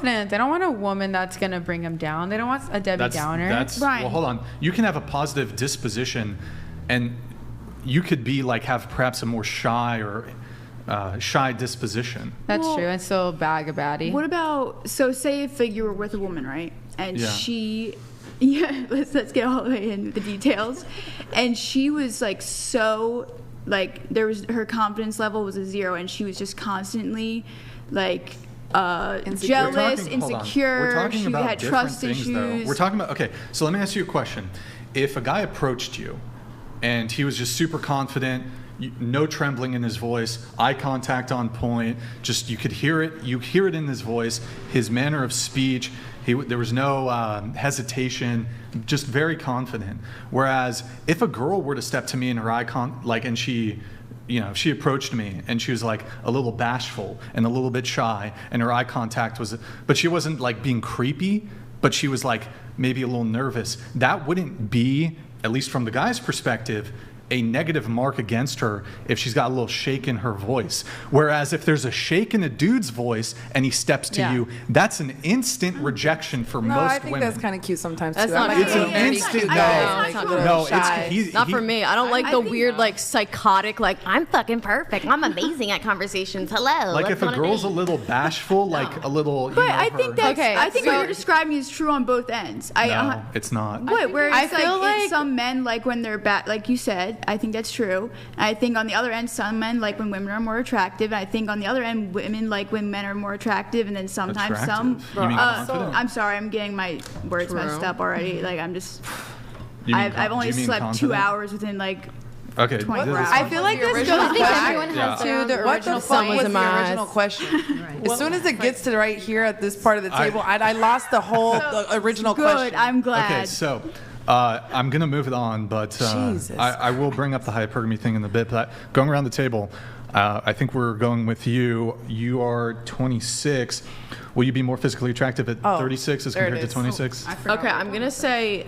They don't want a woman that's going to bring them down. They don't want a Debbie Downer. Well, hold on. You can have a positive disposition, and you could be like have perhaps a more shy or shy disposition. That's true. And still bag a baddie. What about, so say if you were with a woman, right? And she, let's get all the way into the details. And she was like so, like her confidence level was a 0, and she was just constantly like jealous, insecure. She had trust issues. We're talking about, okay, so let me ask you a question. If a guy approached you and he was just super confident, no trembling in his voice, eye contact on point, just you could hear it, in his voice, his manner of speech, there was no hesitation, just very confident. Whereas if a girl were to step to me in her and she, if she approached me and she was like a little bashful and a little bit shy and her eye contact was, but she wasn't like being creepy, but she was like maybe a little nervous, that wouldn't be, at least from the guy's perspective, a negative mark against her if she's got a little shake in her voice. Whereas if there's a shake in a dude's voice and he steps to you, that's an instant rejection for most women. I think that's kind of cute sometimes that's too. Not it's an instant it's not for me. I don't like the weird like psychotic like I'm fucking perfect, I'm amazing at conversations, hello. Like if a girl's a little bashful, like a little, but I think that's I think what you're describing is true on both ends. No, it's not. Where it's like some men like when they're bad, like you said, I think that's true. I think on the other end, some men like when women are more attractive. I think on the other end, women like when men are more attractive. And then sometimes I'm sorry, I'm getting my words messed up already. Like I've only slept 2 hours within like. Okay. 24 hours. I feel like this goes back to the original. What the fuck was the original question? Right. As soon as it gets to right here at this part of the table, I lost the whole original question. Good. I'm glad. Okay, so. I'm going to move it on, but I will bring up the hypergamy thing in a bit. But going around the table, I think we're going with you. You are 26. Will you be more physically attractive at 36 as compared to 26? Okay, I'm going to say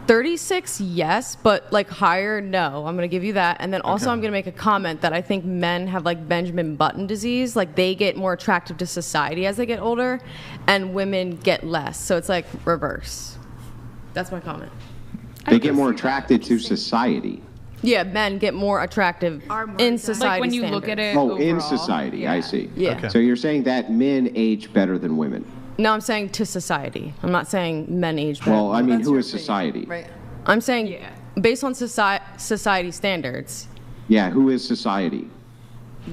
36, yes, but like higher, no. I'm going to give you that. And then also I'm going to make a comment that I think men have like Benjamin Button disease. Like they get more attractive to society as they get older, and women get less. So it's like reverse. That's my comment. They get more attracted to society. Yeah, men get more attractive in society. Like when you look at it. Oh, overall, in society, I see. Yeah. Okay. So you're saying that men age better than women? No, I'm saying to society. I'm not saying men age better. Well, I mean, who is society? Right. I'm saying based on society standards. Yeah, who is society?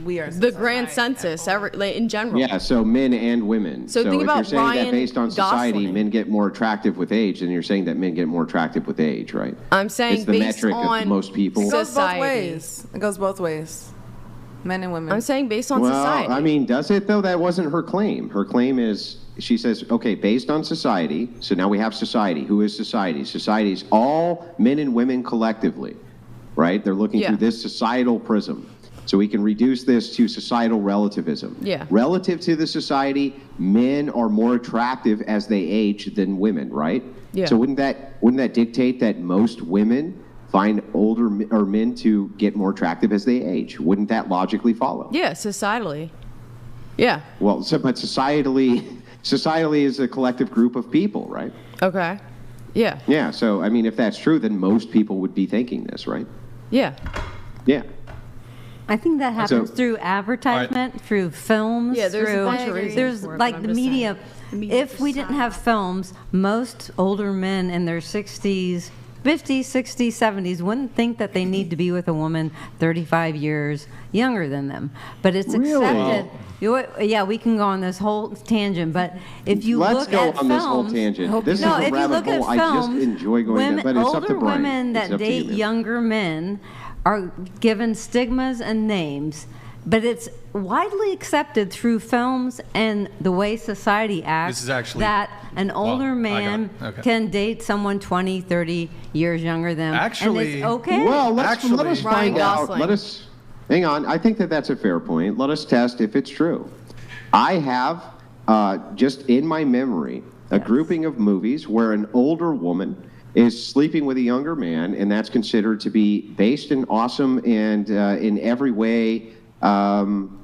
We are the grand census in general. Yeah, so men and women. So think if about you're saying Ryan that based on society, Gosling. men get more attractive with age, then you're saying that men get more attractive with age, right? I'm saying it's the based metric on of most people. It goes society. both ways. It goes both ways. Men and women. I'm saying based on society. Well, I mean, does it though? That wasn't her claim. Her claim is, she says, okay, based on society. So now we have society. Who is society? Society is all men and women collectively, right? They're looking through this societal prism. So we can reduce this to societal relativism. Yeah. Relative to the society, men are more attractive as they age than women, right? Yeah. So wouldn't that dictate that most women find older or men to get more attractive as they age? Wouldn't that logically follow? Yeah, societally. Yeah. Well, but societally is a collective group of people, right? Okay. Yeah. Yeah. So I mean, if that's true, then most people would be thinking this, right? Yeah. Yeah. I think that happens through advertisement, through films. Yeah, there's a bunch of reasons. There's like the media. If we didn't have films, most older men in their 60s, 50s, 60s, 70s wouldn't think that they need to be with a woman 35 years younger than them. But it's accepted. Yeah, we can go on this whole tangent, but if you Let's look at go on this whole tangent. This is a rabbit hole. I just enjoy going down, but it's up to Brian. Older women that date younger men are given stigmas and names, but it's widely accepted through films and the way society acts that an older man can date someone 20, 30 years younger than him. Actually, and it's okay. Well, let us find out. Hang on. I think that's a fair point. Let us test if it's true. I have, just in my memory, a grouping of movies where an older woman is sleeping with a younger man, and that's considered to be based and awesome and in every way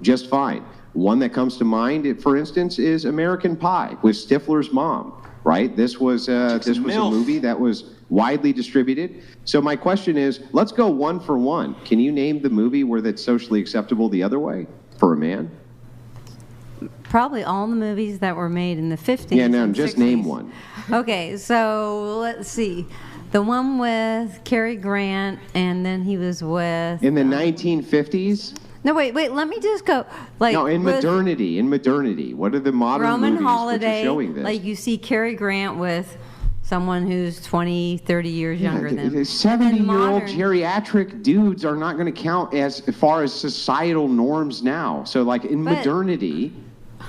just fine. One that comes to mind, for instance, is American Pie with Stifler's mom, right? This was a movie that was widely distributed. So my question is, let's go one for one. Can you name the movie where that's socially acceptable the other way for a man? Probably all the movies that were made in the 50s. Yeah, no, and just 60s. name one. Okay, so let's see. The one with Cary Grant, and then he was with... In the 1950s? No, wait, let me just go. Like, no, in modernity. What are the modern Roman movies Holiday, which are showing this? like you see Cary Grant with someone who's 20, 30 years younger than him. 70-year-old geriatric dudes are not going to count as far as societal norms now. So, like, in modernity...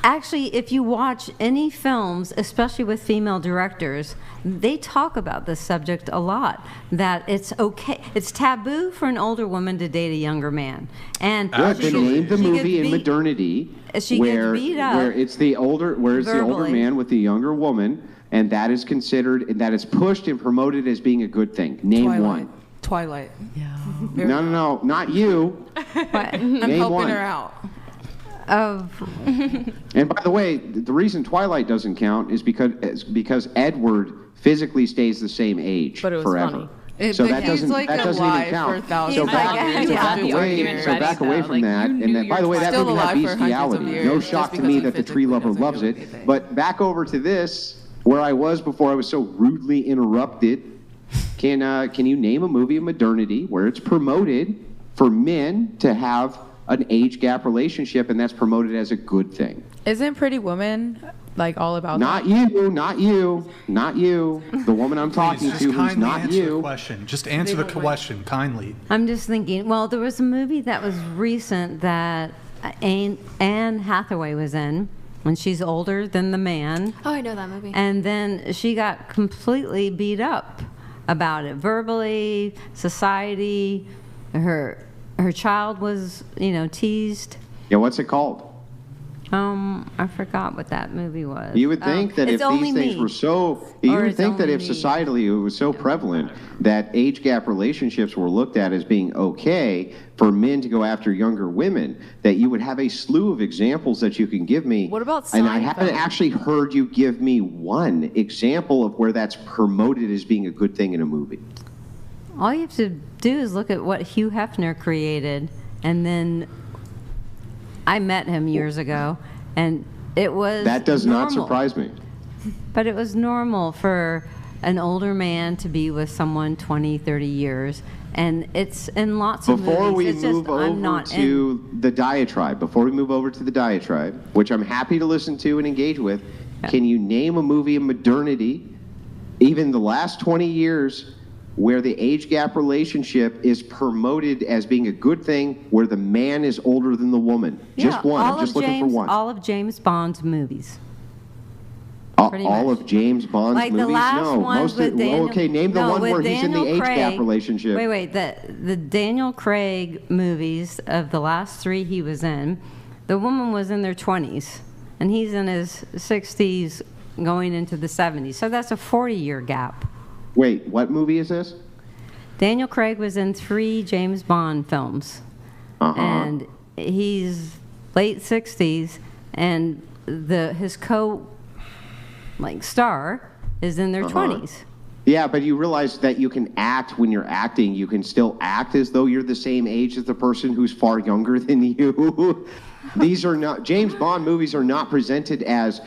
Actually, if you watch any films, especially with female directors, they talk about this subject a lot, that it's okay. It's taboo for an older woman to date a younger man. And they named the movie in modernity where it's the older man with the younger woman, and that is considered, and that is pushed and promoted as being a good thing. Name one. Twilight. Yeah. No, not you. I'm helping her out. And by the way, the reason Twilight doesn't count is because Edward physically stays the same age forever. Funny. So that doesn't even count. So back away from that. And then, by the way, that movie had bestiality. No shock to me that the tree lover loves it. But back over to this, where I was before I was so rudely interrupted. Can you name a movie of modernity where it's promoted for men to have an age gap relationship, and that's promoted as a good thing? Isn't Pretty Woman like all about not you, the woman I'm talking to who's not you. Just answer the question kindly. I'm just thinking, well, there was a movie that was recent that Anne Hathaway was in when she's older than the man. Oh, I know that movie. And then she got completely beat up about it, verbally, society, her child was, teased. Yeah, what's it called? I forgot what that movie was. You would think that if these things were so, you would think that if societally it was so prevalent that age gap relationships were looked at as being okay for men to go after younger women, that you would have a slew of examples that you can give me. What about Seinfeld? And I haven't actually heard you give me one example of where that's promoted as being a good thing in a movie. All you have to do is look at what Hugh Hefner created, and then I met him years ago, and it was that does normal. Not surprise me. But it was normal for an older man to be with someone 20, 30 years, and it's in lots of movies. Before we move over to the diatribe, which I'm happy to listen to and engage with, can you name a movie of modernity, even the last 20 years, where the age gap relationship is promoted as being a good thing, where the man is older than the woman? Just one. I'm just looking for one. All of James Bond's movies. All of James Bond's like movies? The last one with Daniel, okay, name the one where he's in the age gap relationship. Wait. The Daniel Craig movies of the last three he was in, the woman was in their 20s, and he's in his 60s going into the 70s. So that's a 40-year gap. Wait, what movie is this? Daniel Craig was in 3 James Bond films. And he's late 60s, and his star is in their 20s. Yeah, but you realize that you can act when you're acting. You can still act as though you're the same age as the person who's far younger than you. These are not, James Bond movies are not presented as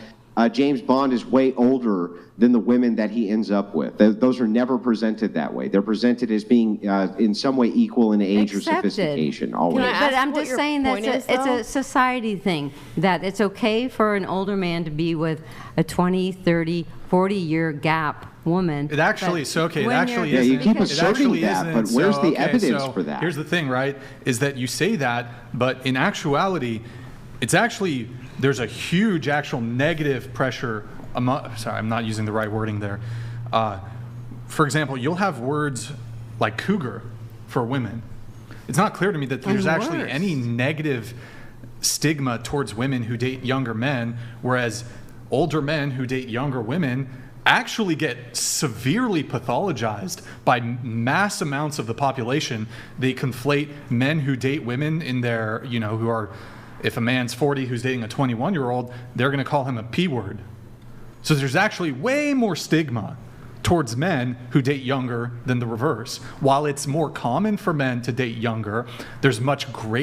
James Bond is way older than the women that he ends up with. Those are never presented that way. They're presented as being in some way equal in age or sophistication, always. But I'm just saying that it's a society thing, that it's okay for an older man to be with a 20, 30, 40-year gap woman. It actually, so okay, it actually is. Yeah, you keep asserting that, but where's the evidence for that? Here's the thing, right, is that you say that, but in actuality, it's actually, there's a huge actual negative pressure. Sorry, I'm not using the right wording there. For example, you'll have words like cougar for women. It's not clear to me that there's actually any negative stigma towards women who date younger men, whereas older men who date younger women actually get severely pathologized by mass amounts of the population. They conflate men who date women in their, who are If a man's 40 who's dating a 21-year-old, they're going to call him a P word. So there's actually way more stigma towards men who date younger than the reverse. While it's more common for men to date younger, there's much greater